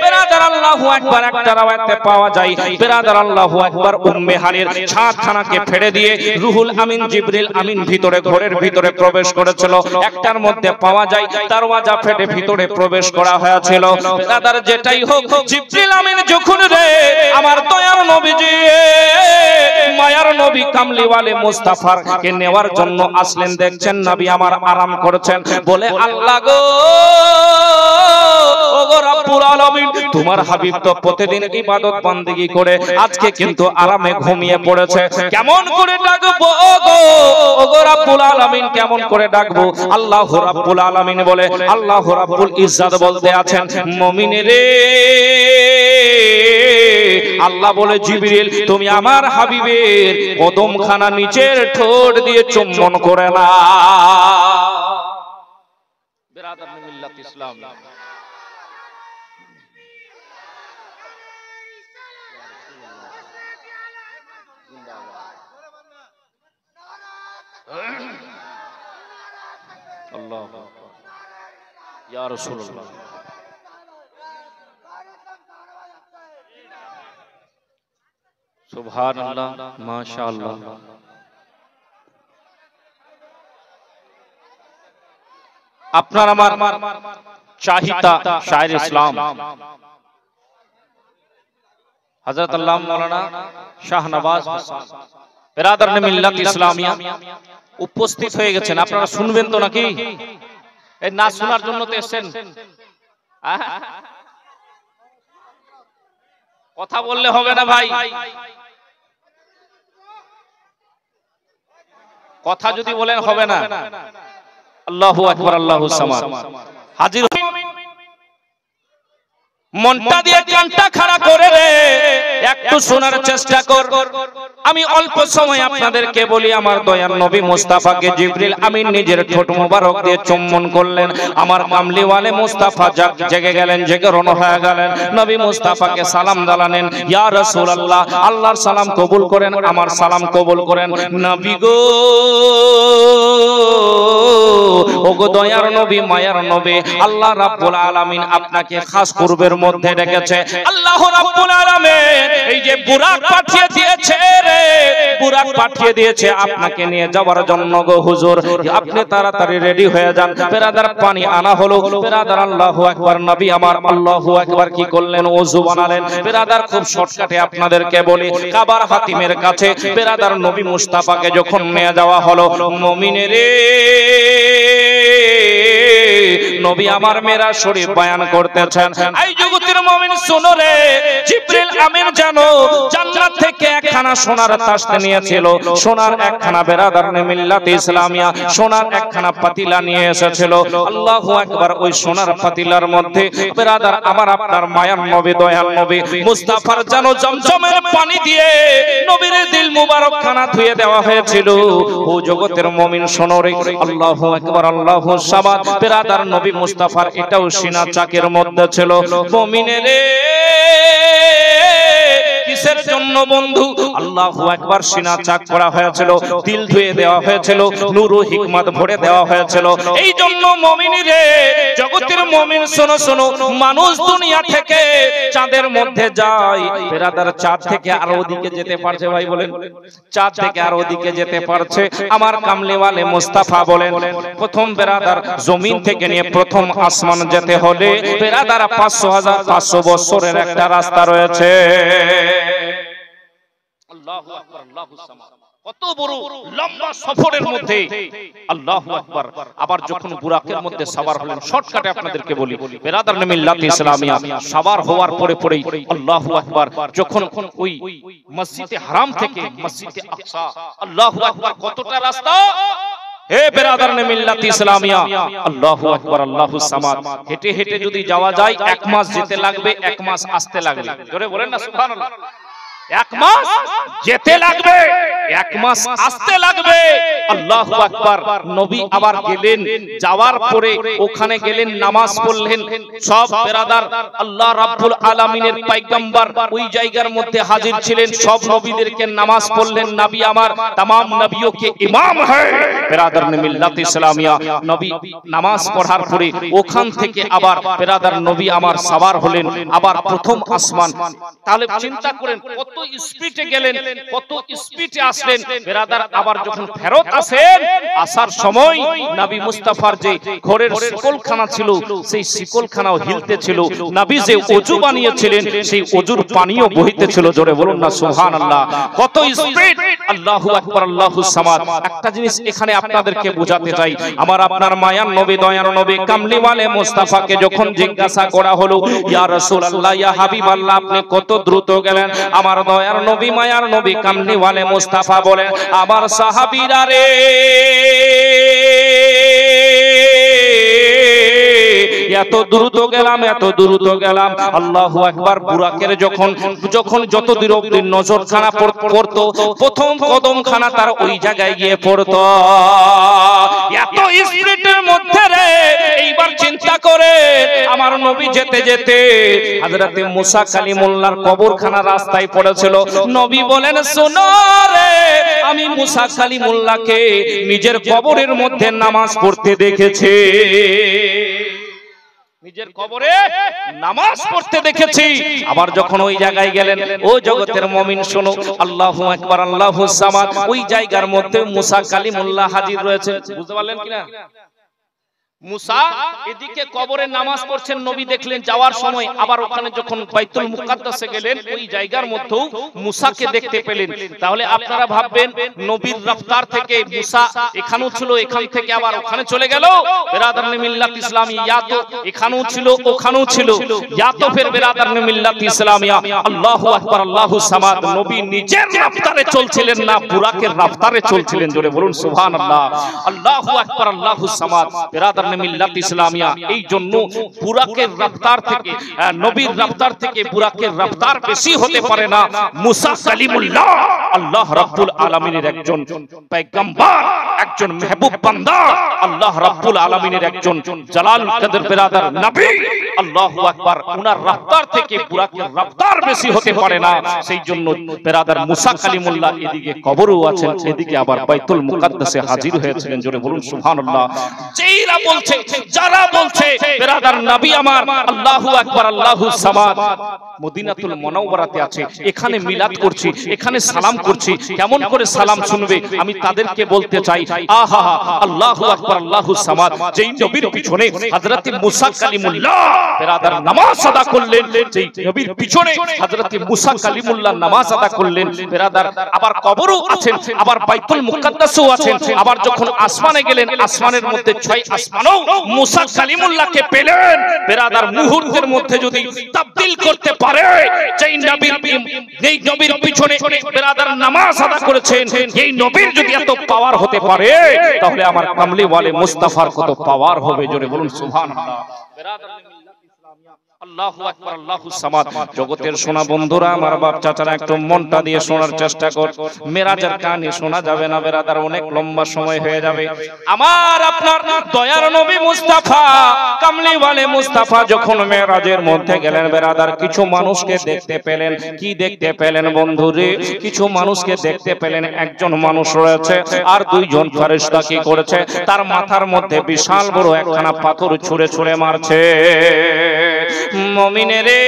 [SPEAKER 1] বেরাদার, আল্লাহু আকবার, একটা রাওয়ায়াতে পাওয়া যায় বেরাদার আল্লাহু আকবার, উম্মে হানির ছাদখানাকে ফেড়ে দিয়ে রুহুল আমিন জিবরিল আমিন ভিতরে ঘরের ভিতরে প্রবেশ করেছিল। একটার মধ্যে পাওয়া যায় দরওয়াজা ফেটে ভিতরে প্রবেশ করা হয়েছিল। বেরাদার, যেটাই হোক, জিবরিল আমিন যখন রে আমার দয়ার নবীজি মায়ার নবী কামলিওয়ালে মুস্তাফাকে নেওয়ার জন্য আসলেন, দেখছেন নবী আমার আরাম করছেন। বলে, আল্লাহ গো, ওগো রব্বুল আলামিন, তোমার হাবিব তো প্রতিদিন ইবাদত বন্দেগী করে আজকে কিন্তু আরামে ঘুমিয়ে পড়েছে, কেমন করে ডাকবো গো? ওগো রব্বুল আলামিন, কেমন করে ডাকবো? আল্লাহ রাব্বুল আলামিন বলে, আল্লাহ রাব্বুল ইজ্জত বলতে আছেন, মুমিনের রে আল্লাহ বলে, জিবরিল তুমি আমার হাবিবের কদমখানা নিচের ঠোঁট দিয়ে চুম্বন করে না। বিরাদারানে মিল্লাত ইসলাম, আল্লাহু আকবার, ইয়া রাসূলুল্লাহ। সুবহানাল্লাহ, মাশাআল্লাহ। আপনার আমার চাহিতা শায়ের ইসলাম হযরত আল্লামা মাওলানা শাহনওয়াজ বিরাদারানে মিল্লাত ইসলামিয়া উপস্থিত হয়ে গেছেন। আপনারা শুনবেন তো নাকি? এই না শোনার জন্য তো এসেছেন? কথা বললে হবে না ভাই, কথা যদি বলেন হবে না। আল্লাহু আকবার, আল্লাহু সামাদ। হাজির মনটা দিয়ে কানটা খাড়া করে রে একটু শোনার চেষ্টা কর। আমি অল্প সময় আপনাদেরকে বলি, আমার দয়ার নবী মুস্তাফাকে জিবরিল আমিন নিজের ঠোঁট মোবারক দিয়ে চুম্বন করলেন। আমার কামলিওয়ালে মুস্তাফা জেগে গেলেন, জেগে রওনা হয়ে গেলেন। নবী মুস্তাফাকে সালাম জানালেন, ইয়া রাসূলুল্লাহ, আল্লাহর সালাম কবুল করেন, আমার সালাম কবুল করেন। নবী গো, ওগো দয়ার নবী মায়ার নবী, আল্লাহ রাব্বুল আলামিন আপনাকে খাস কুরবের মধ্যে রেখেছে। আল্লাহ রাব্বুল আলামিন এই যে বুরাক পাঠিয়ে দিয়েছে রে, বুরাক পাঠিয়ে দিয়েছে আপনাকে নিয়ে যাওয়ার জন্য গো হুজুর, আপনি তাড়াতাড়ি রেডি হয়ে যান। বেরাদার, পানি আনা হলো। বেরাদার, আল্লাহু আকবার। নবী আমার আল্লাহু আকবার কি করলেন? ওযু বানালেন। বেরাদার, খুব শর্টকাটে আপনাদেরকে বলি, কাবার হাতিমের কাছে বেরাদার নবী মুস্তাফাকে যখন নিয়ে যাওয়া হলো, মুমিনের রে নবী আমার মেরাজ শরীফ বয়ান করতেছেন। এই জগতের মুমিন শুনো রে, জিবরিল আমিন জানো জান্নাত থেকে একখানা সোনার তাসতে নিয়েছিল, সোনার একখানা বেরাদারনে মিল্লাত ইসলামিয়া সোনার একখানা পাতিলা নিয়ে এসেছিল। আল্লাহু আকবার। ওই সোনার পাতিলার মধ্যে বেরাদার আমার আপনার মায়ার নবী দয়াল নবী মুস্তাফার যেন জমজমের পানি দিয়ে নবীর দিল মুবারক খানা ধুয়ে দেওয়া হয়েছিল। ও জগতের মুমিন শোনো রে, আল্লাহু আকবার আল্লাহু সামাদ। বেরাদার নবী মুস্তাফার এটাও সিনা চাকের মধ্যে ছিল। মুমিনের কিসের জন্য বন্ধু? আল্লাহু আকবার। সিনা চাক করা হয়েছিল, দিল ধুয়ে দেওয়া হয়েছিল, নূর ও হিকমত ভরে দেওয়া হয়েছিল। এই জন্য মুমিনরে, জগতের মুমিন শোনো শোনো, মানুষ দুনিয়া থেকে চাঁদের মধ্যে যায়, বেরাদার চাঁদ থেকে আর ওদিকে যেতে পারছে? ভাই বলেন, চাঁদ থেকে আর ওদিকে যেতে পারছে? আমার কামলিওয়ালে মুস্তাফা বলেন, প্রথম বেরাদার জমিন থেকে নিয়ে প্রথম আসমান যেতে হলে বেরাদার 500,500 বছরের একটা রাস্তা রয়েছে। আল্লাহু আকবার আল্লাহু সামাদ। কত বড় লম্বা সফরের মধ্যে আল্লাহু আকবার। আবার যখন বুরাকের মধ্যে সওয়ার হলেন, শর্টকাটে আপনাদেরকে বলি, বেরাদারনে মিল্লাত ইসলামিয়া সওয়ার হওয়ার পরে পরেই আল্লাহু আকবার, যখন ওই মসজিদে হারাম থেকে মসজিদে আকসা, আল্লাহু আকবার, কতটা রাস্তা! হে বেরাদারনে মিল্লাত ইসলামিয়া, আল্লাহু আকবার আল্লাহু সামাদ। হেঁটে হেঁটে যদি যাওয়া যায় 1 মাস যেতে লাগবে, 1 মাস আসতে লাগবে। জোরে বলেন না সুবহানাল্লাহ। 1 মাস যেতে লাগবে, 1 মাস আসতে লাগবে। আল্লাহু আকবার। নবী আবার গেলেন, যাওয়ার পরে ওখানে গেলেন, নামাজ পড়লেন। সব বেরাদার আল্লাহ রাব্বুল আলামিনের পয়গম্বর ওই জায়গার মধ্যে হাজির ছিলেন, সব নবীদেরকে নামাজ পড়লেন। নবী আমার तमाम নবিयों के ইমাম হয়। বেরাদারনে মিল্লাত ইসলামিয়া নবী নামাজ পড়ার পরে ওখান থেকে আবার বেরাদার নবী আমার সওয়ার হলেন, আবার প্রথম আসমান। তাহলে চিন্তা করেন কত স্পিডে গেলেন, কত স্পিডে আসলেন। বেরাদার আবার যখন ফেরত আসেন, আসার সময় নবী মুস্তাফার যে ঘরের শিকলখানা ছিল, সেই শিকলখানাও হিলতেছিল। নবী যে ওযু বানিয়েছিলেন, সেই ওযুর পানিও বহিতেছিল। জোরে বলুন না সুবহানাল্লাহ। কত স্পিড! আল্লাহু আকবার আল্লাহু সামাদ। একটা জিনিস এখানে আপনাদেরকে বোঝাতে চাই, আমার আপনার মায়ার নবী দয়ার নবী কামলিওয়ালে মুস্তাফাকে যখন জিজ্ঞাসা করা হলো, ইয়া রাসূলুল্লাহ, ইয়া হাবিবাল্লাহ, আপনি কত দ্রুত গেলেন? আমার দয়ার নবী মায়ার নবী কামলিওয়ালে মুস্তাফা বলেন, আমার সাহাবীরা রে, এত দ্রুত গেলাম, এত দ্রুত গেলাম। আল্লাহু আকবার। বুরাকের যখন যত দূর অবধি নজরখানা পড়তো, প্রথম কদমখানা তার ওই জায়গায় গিয়ে পড়তো। এত স্পিডের মধ্যে রে, এইবার চিন্তা করে আমার নবী যেতে যেতে হযরতে মুসা কালিমুল্লাহর কবরখানা রাস্তায় পড়েছিল। নবী বলেন, শোনো রে, আমি মুসা কালিমুল্লাহকে নিজের কবরের মধ্যে নামাজ পড়তে দেখেছি, নিজের কবরে নামাজ পড়তে দেখেছি। আবার যখন ওই জায়গায় গেলেন, ও জগতের মুমিন শোনো, আল্লাহু আকবার আল্লাহু সামাদ। ওই জায়গার মধ্যে মুসা কালিমুল্লাহ হাজির রয়েছে। বুঝতে পারলেন কিনা? মুসা এদিকে কবরে নামাজ পড়ছেন, নবী দেখলেন। যাওয়ার সময় আবার ওখানে যখন বাইতুল মুকাদ্দাসে গেলেন, ওই জায়গার মধ্যেও মুসাকে দেখতে পেলেন। তাহলে আপনারা ভাববেন, নবীর রফতার থেকে মুসা এখানেও ছিল, এখান থেকে আবার ওখানে চলে গেল। বেরাদারনে মিল্লাত ইসলামিয়া ইয়া তো এখানেও ছিল, ওখানেও ছিল, ইয়া তো ফের বেরাদারনে মিল্লাত ইসলামিয়া। আল্লাহু আকবার আল্লাহু সামাদ। নবী নিজের রফতারে চলছিলেন না, বুরাকের রফতারে চলছিলেন। জোরে বলুন সুবহানাল্লাহ। আল্লাহু আকবার আল্লাহু সামাদ। বেরাদার মিল্লাত ইসলামিয়া, এই জন্য বুরাকের রফতার থেকে, নবীর রফতার থেকে বুরাকের রফতার বেশি হতে পারে না। মুসা কালিমুল্লাহ আল্লাহ রাব্বুল আলামিনের একজন পয়গম্বর, একজন মেহবুব বান্দা, আল্লাহ রাব্বুল আলামিনের একজন জালাল কদর বেরাদার নবী। আল্লাহু আকবার। উনার রফতার থেকে বুরাকের রফতার বেশি হতে পারে না। সেই জন্য বেরাদার মুসা কালিমুল্লাহ এদিকে কবরও আছেন, এদিকে আবার বাইতুল মুকাদ্দাসে হাজির হয়েছিলেন। জোরে বলুন সুবহানাল্লাহ। যেইরা বলছে, যারা বলছে বেরাদার নবী আমার আল্লাহু আকবার আল্লাহু সামাদ মদিনাতুল মুনাওয়ারাতে আছে, এখানে মিলাদ করছি, এখানে সালাম করছি, কেমন করে সালাম শুনবে? আমি তাদেরকে বলতে চাই, আহা আল্লাহু আকবার আল্লাহু সামাদ। যেই নবীর পিছনে হযরত মুসা কালিমুল্লাহ বেরাদার নামাজ আদা করলেন, যেই নবীর পিছনে হযরত মুসা কালিমুল্লাহ নামাজ আদা করলেন বেরাদার, আবার কবরও আছেন, আবার বাইতুল মুকাদ্দাসও আছেন, আবার যখন আসমানে গেলেন আসমানের মধ্যে 6 আসমানও মুসা কালিমুল্লাহকে পেলেন বেরাদার। মুহূর্তের মধ্যে যদি তাবদীল করতে পারে, যেই নবীর পিছনে বেরাদার নামাজ আদা করেছেন, এই নবীর যদি এত পাওয়ার হতে পারে, তাহলে আমার কামলি ওয়ালে মুস্তাফার কত পাওয়ার হবে, জোরে বলুন সুবহানাল্লাহ। বেরাদার আল্লাহু আকবার আল্লাহু সামাদ। জগতের সোনা বন্ধুরা, আমার বাপ চাচারা একটু মনটা দিয়ে শোনার চেষ্টা কর। মেরাজের কাহিনী শোনা যাবে না বেরাদার, অনেক লম্বা সময় হয়ে যাবে। আমার আপনার দয়ার নবী মুস্তাফা কামলি ওয়ালে মুস্তাফা যখন মেরাজের মধ্যে গেলেন বেরাদার, কিছু মানুষকে দেখতে পেলেন। কি দেখতে পেলেন বন্ধুরে? কিছু মানুষকে দেখতে পেলেন। একজন মানুষ রয়েছে আর দুইজন ফেরেশতা কি করেছে, তার মাথার মধ্যে বিশাল বড় একখানা পাথর ছুঁড়ে ছুঁড়ে মারছে। মুমিনেরে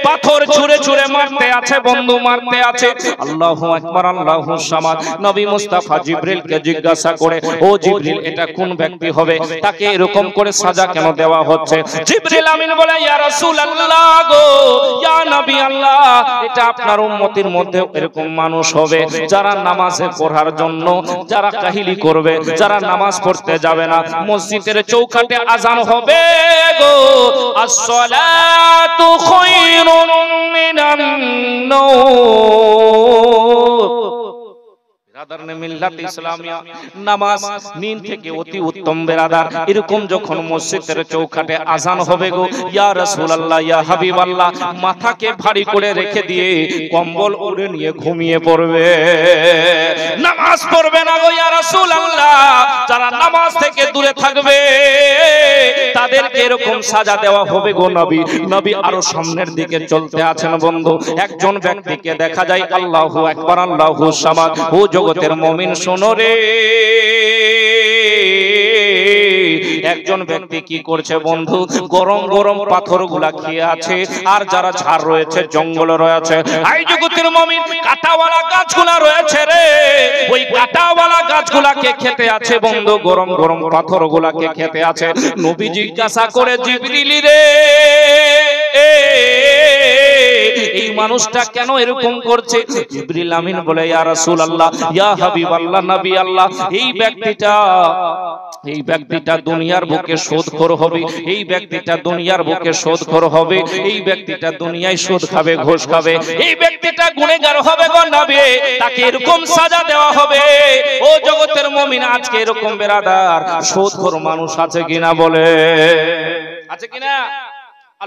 [SPEAKER 1] পাথর ছুঁড়ে ছুঁড়ে মারতে আছে বন্ধু, মারতে আছে। আল্লাহু আকবার আল্লাহু সামাদ। নবী মুস্তাফা জিবরিলকে জিজ্ঞাসা করে, ও জিবরিল, এটা কোন ব্যক্তি হবে, তাকে এরকম করে সাজা কেন দেওয়া হচ্ছে? জিবরিল আমিন বলে, ইয়া রাসূলুল্লাহ গো, ইয়া নবী আল্লাহ, এটা আপনার উম্মতের মধ্যে এরকম মানুষ হবে যারা নামাজে পড়ার জন্য, যারা কাহিলি করবে, যারা নামাজ পড়তে যাবে না। মসজিদের চৌকাঠে আযান হবে গো, আসসালাতু খায়রুন মিনান নাওম। বেরাদার মিল্লাত ইসলামিয়া, নামাজ নিন থেকে অতি উত্তম বেরাদার। এরকম যখন মসজিদের চৌকাঠে আযান হবে গো, ইয়া রাসূলুল্লাহ ইয়া হাবিবাল্লাহ, মাথাকে ভারী করে রেখে দিয়ে কম্বল ওড়ে নিয়ে ঘুমিয়ে পড়বে, নামাজ পড়বে না গো ইয়া রাসূলুল্লাহ। যারা নামাজ থেকে দূরে থাকবে তাদেরকে এরকম সাজা দেওয়া হবে গো নবী। নবী আরো সামনের দিকে চলতে আছেন বন্ধু, একজন ব্যক্তিকে দেখা যায়। আল্লাহু আকবার আল্লাহু সামাদ। ও জগতের মুমিন শোনো রে, একজন ব্যক্তি কি করছে বন্ধু, গরম গরম পাথরগুলা খেয়ে আছে। আর যারা ঝাড় রয়েছে, জঙ্গল রয়েছে, এই জগতের মুমিন কাঁটাওয়ালা গাছগুলা রয়েছে রে, ওই কাঁটাওয়ালা গাছগুলাকে খেতে আছে বন্ধু, গরম গরম পাথরগুলাকে খেতে আছে। নবী জিজ্ঞাসা করে, জিবরিল রে, এই মানুষটা কেন এরকম করছে? জিবরিল আমিন বলে, ইয়া রাসূলুল্লাহ ইয়া হাবিবাল্লাহ নবী আল্লাহ, এই ব্যক্তিটা দুনিয়ার বুকে সুদখোর হবে, এই ব্যক্তিটা দুনিয়ার বুকে সুদখোর হবে, এই ব্যক্তিটা দুনিয়ায় সুদ খাবে, ঘুষ খাবে, এই ব্যক্তিটা গুনাহগার হবে গো নবী, তাকে এরকম সাজা দেওয়া হবে। ও জগতের মুমিন, আজকে এরকম বেরাদার সুদখোর মানুষ আছে কিনা বলে, আছে কিনা?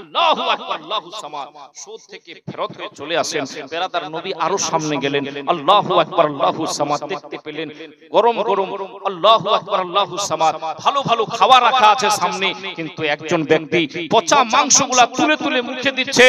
[SPEAKER 1] আল্লাহু আকবার আল্লাহু সামাদ। সুদ থেকে ফেরত হয়ে চলে আসেন বেরাদার। নবী আরো সামনে গেলেন। আল্লাহু আকবার আল্লাহু সামাদ। দেখতে পেলেন গরম গরম, আল্লাহু আকবার আল্লাহু সামাদ, ভালো ভালো খাবার রাখা আছে সামনে, কিন্তু একজন ব্যক্তি পচা মাংসগুলা তুলে তুলে মুখে দিচ্ছে।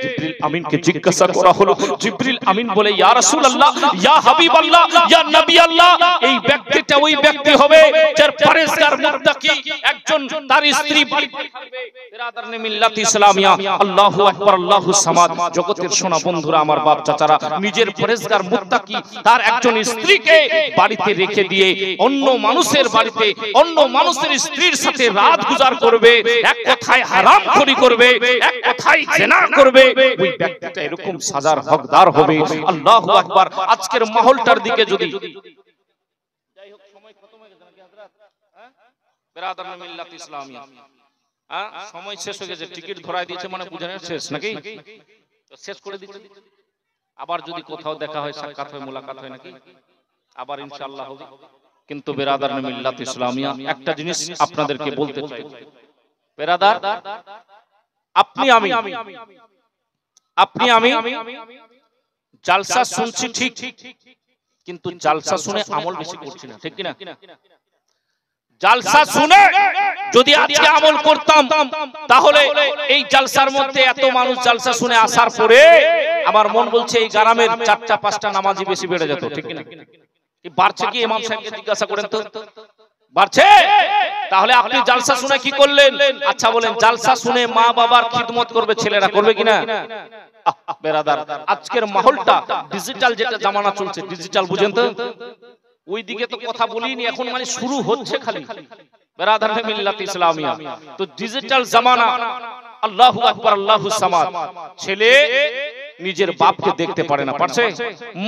[SPEAKER 1] জিবরিল আমিনকে জিজ্ঞাসা করা হলো। জিবরিল আমিন বলে, ইয়া রাসূলুল্লাহ ইয়া হাবিবাল্লাহ ইয়া নবী আল্লাহ, এই ব্যক্তিটা ওই ব্যক্তি হবে যার পরেশগার মুত্তাকি, একজন তার স্ত্রী বাড়িতে থাকবে। বেরাদার নে মিল্লাত ইসলামিয়া, আল্লাহু আকবার আল্লাহু সামাদ। জগতের সোনা বন্ধুরা, আমার বাপ চাচারা, নিজের পরেশগার মুত্তাকি তার একজন স্ত্রীকে বাড়িতে রেখে দিয়ে অন্য মানুষের বাড়িতে, অন্য মানুষের স্ত্রীর সাথে রাত গুজার করবে, এক কথায় হারামখোরি করবে, এক কথায় জিনা করবে, ওই ব্যক্তিটা এরকম সাজার হকদার হবে। আল্লাহু আকবার। আজকের মাহলটার দিকে যদি যাই হোক, সময় খতম হয়ে গেছে নাকি হযরত? বেরাদার মিল্লাত ইসলামিয়া, সময় শেষ হয়ে গেছে, টিকিট ধরাই দিয়েছে মানে বুঝানোর শেষ নাকি, শেষ করে দিচ্ছে। আবার যদি কোথাও দেখা হয়, সাক্ষাৎ হয়, মোলাকাত হয় নাকি, আবার ইনশাআল্লাহ হবে। কিন্তু বেরাদার মিল্লাত ইসলামিয়া, একটা জিনিস আপনাদেরকে বলতে চাই বেরাদার, আপনি আমি জালসা শুনছি ঠিক, কিন্তু জালসা শুনে আমল বেশি করছি না, ঠিক কিনা? জালসা শুনে যদি আজকে আমল করতাম, তাহলে এই জালসার মধ্যে এত মানুষ জালসা শুনে আসার পরে আমার মন বলছে এই গ্রামের 4টা 5টা নামাজি বেশি বেড়ে যেত, ঠিক কিনা? এই বাড়ছে কি? ইমাম সাহেবকে জিজ্ঞাসা করেন তো, বাড়ছে। তাহলে আপনি জালসা শুনে কি করলেন? আচ্ছা বলেন, জালসা শুনে মা বাবার খিদমত করবে ছেলেরা, করবে কিনা? বেরাদার, আজকের মাহলটা ডিজিটাল যেটা জামানা চলছে, ডিজিটাল বুঝেন তো, ওই দিকে তো কথা বলিনি, এখন মানে শুরু হচ্ছে খালি। বেরাদার মিল্লাত ইসলামিয়া তো ডিজিটাল জামানা। আল্লাহু আকবার, আল্লাহু সামাদ। ছেলে নিজের বাপকে দেখতে পারে না, পারছে?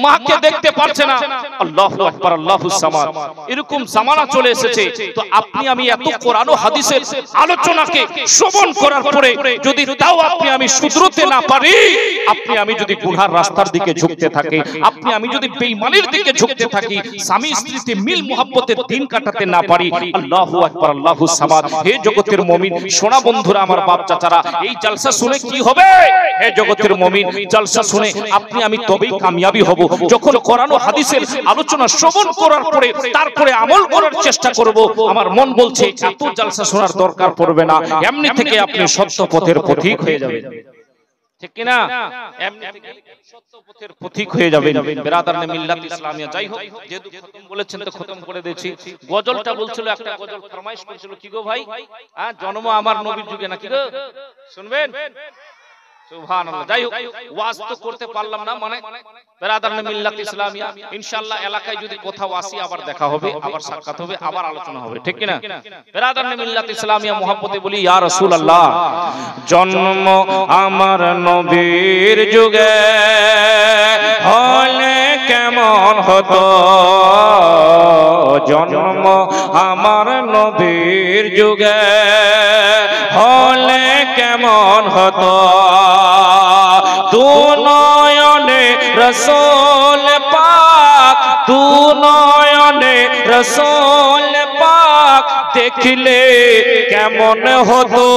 [SPEAKER 1] মাকে দেখতে পারছে না। আল্লাহু আকবার, আল্লাহু সামাদ। এরকম জামানা চলে এসেছে। তো আপনি আমি এত কোরআন ও হাদিসের আলোচনাকে শ্রবণ করার পরে যদি তাও আপনি আমি শুধরতে না পারি, আপনি আমি যদি গুনার রাস্তার দিকে ঝুঁকতে থাকি, আপনি আমি যদি বেঈমানির দিকে ঝুঁকতে থাকি, স্বামী স্ত্রীতে মিল মুহাব্বতের দিন কাটাতে না পারি, আল্লাহু আকবার, আল্লাহু সামাদ। হে জগতের মুমিন, সোনা বন্ধুরা, আমার বাপ চাচারা, এই জালসা শুনে কি হবে? হে জগতের মুমিন, জালসা শুনে আপনি আমি তবেই কামিয়াবি হব যখন কোরআন ও হাদিসের আলোচনা শ্রবণ করার পরে তারপরে আমল করার চেষ্টা করব। আমার মন বলছে এত জালসা শোনার দরকার পড়বে না, এমনি থেকে আপনি সত্য পথের পথিক হয়ে যাবেন, ঠিক কি না? এমনি থেকে সত্য পথের পথিক হয়ে যাবেন। বেরাদারনে মিল্লাত ইসলামিয়া, যাই হোক, যেহেতু খতম বলেছেন তো খতম করে দিয়েছি। গজলটা বলছিল, একটা গজল ফরমাইশ করেছিল, কি গো ভাই? হ্যাঁ, জন্ম আমার নবীর যুগে, নাকি গো? শুনবেন? সুবহানাল্লাহ। যাই হোক, ওয়াজ তো করতে পারলাম না, মানে বেরাদারনে মিল্লাত ইসলামিয়া, ইনশাআল্লাহ এলাকায় যদি কোথাও আসি আবার দেখা হবে, আবার সাক্ষাৎ হবে, আবার আলোচনা হবে, ঠিক কি না? বেরাদারনে মিল্লাত ইসলামিয়া মুহাব্বতে বলি, ইয়া রাসূলুল্লাহ, জন্ম আমার নবীর যুগে হলে কেমন হতো, জন্ম আমার নবীর যুগে হলে কেমন হতো, দু নয়নে রসূল পাক, দু নয়নে রসূল পাক দেখলে কেমন হতো,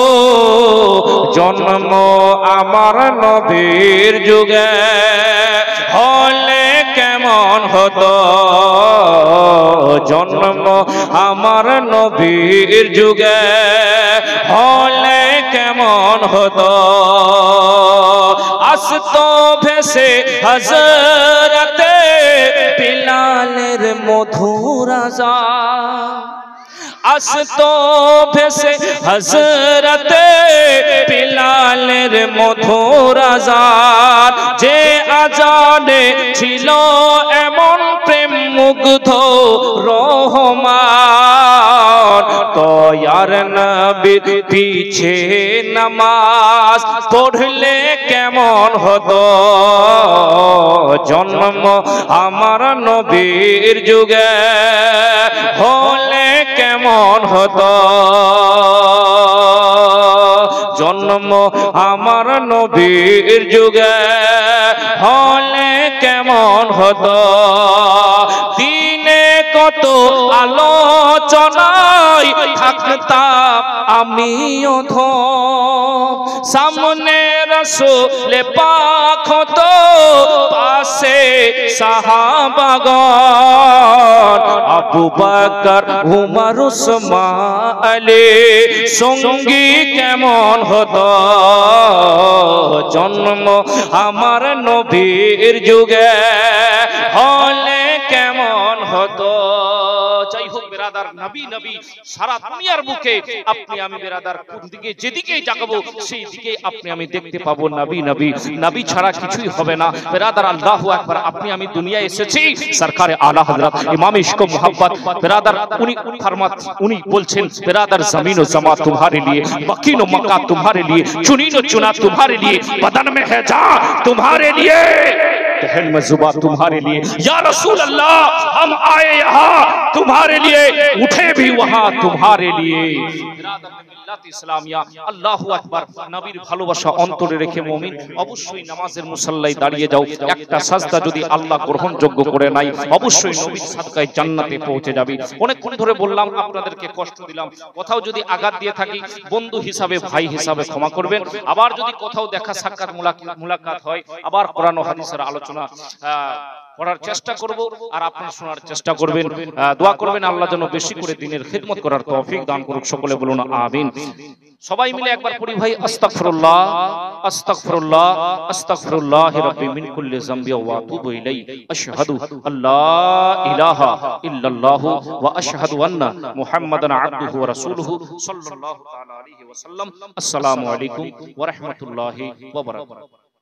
[SPEAKER 1] জন্ম আমার নবীর যুগে হলে কেমন হতো, জন্ম আমার নবীর যুগে হলে কেমন হতো, আসতো ভেসে হযরতে বিলালের মধুর আযান, আসতো ভেসে হযরতে বিলালের মধুর আযান, যে আযানে ছিল এমন প্রেম মুগ্ধ রহমান, তয়ার নবীর পিছে নামাজ পড়লে কেমন হতো, জন্ম আমার নবীর যুগে হলে কেমন হতো, জন্ম আমার নবীর যুগে হলে কেমন হতো, দিনে কত আলোচনায় থাকতাম আমিও ধম, সামনে রাসূল পাক হতো, পাশে সাহাবাগণ, আবু বকর উমর উসমান আলী সঙ্গী কেমন হতো, জন্ম আমার নবীর যুগে হলে কেমন হতো। যাই হোক বেরাদার, নবী নবী সারা দুনিয়ার বুকে আপনি আমি বেরাদার কোন দিকে যেদিকেই তাকাবো সেই দিকে আপনি আমি দেখতে পাবো নবী নবী, নবী ছাড়া কিছুই হবে না। বেরাদার আল্লাহু আকবার, আপনি আমি দুনিয়ায় এসেছি সরকারে আলা হযরত ইমাম ইশক ও মোহাব্বত, বেরাদার উনি ফরমাত, উনি বলছেন, বেরাদার জমিন ও জমা तुम्हारे लिए, मकीन व मक्का तुम्हारे लिए, चुनी व चुना तुम्हारे लिए, बदन में है जान तुम्हारे लिए, तहन में जुबा तुम्हारे लिए, या रसूल अल्लाह हम आए यहाँ तुम्हारे लिए, उठे भी वहाँ तुम्हारे लिए। ইসলামিয়া, আল্লাহু আকবার। নবীর ভালোবাসা অন্তরে রেখে মুমিন অবশ্যই নামাজের মুসাল্লায় দাঁড়িয়ে যাও, একটা সাজদা যদি আল্লাহ গ্রহণযোগ্য করে নাই অবশ্যই নবীর সাদকায় জান্নাতে পৌঁছে যাবে। অনেকক্ষণ ধরে বললাম, আপনাদেরকে কষ্ট দিলাম, কোথাও যদি আঘাত দিয়ে থাকি বন্ধু হিসাবে ভাই হিসাবে ক্ষমা করবেন। আবার যদি কোথাও দেখা সাক্ষাৎ মুলাকাত হয়, আবার কোরআন ও হাদিসের আলোচনা পড়ার চেষ্টা করব আর আপনারা শোনার চেষ্টা করবেন, দোয়া করবেন আল্লাহ যেন বেশি করে দ্বীনের খিদমত করার তৌফিক দান করুক। সকলে বলুন আমিন। সবাই মিলে একবার পড়ি ভাই, আস্তাগফিরুল্লাহ আস্তাগফিরুল্লাহ আস্তাগফিরুল্লাহি রাব্বি মিন কুল্লি যামবি ওয়া আতুবু ইলাইহি, আশহাদু আল্লা ইলাহা ইল্লাল্লাহু ওয়া আশহাদু আন্না মুহাম্মাদান আবদুহু ওয়া রাসূলুহু সাল্লাল্লাহু তাআলা আলাইহি ওয়া সাল্লাম। আসসালামু আলাইকুম ওয়া রাহমাতুল্লাহি ওয়া বারাকাতুহু।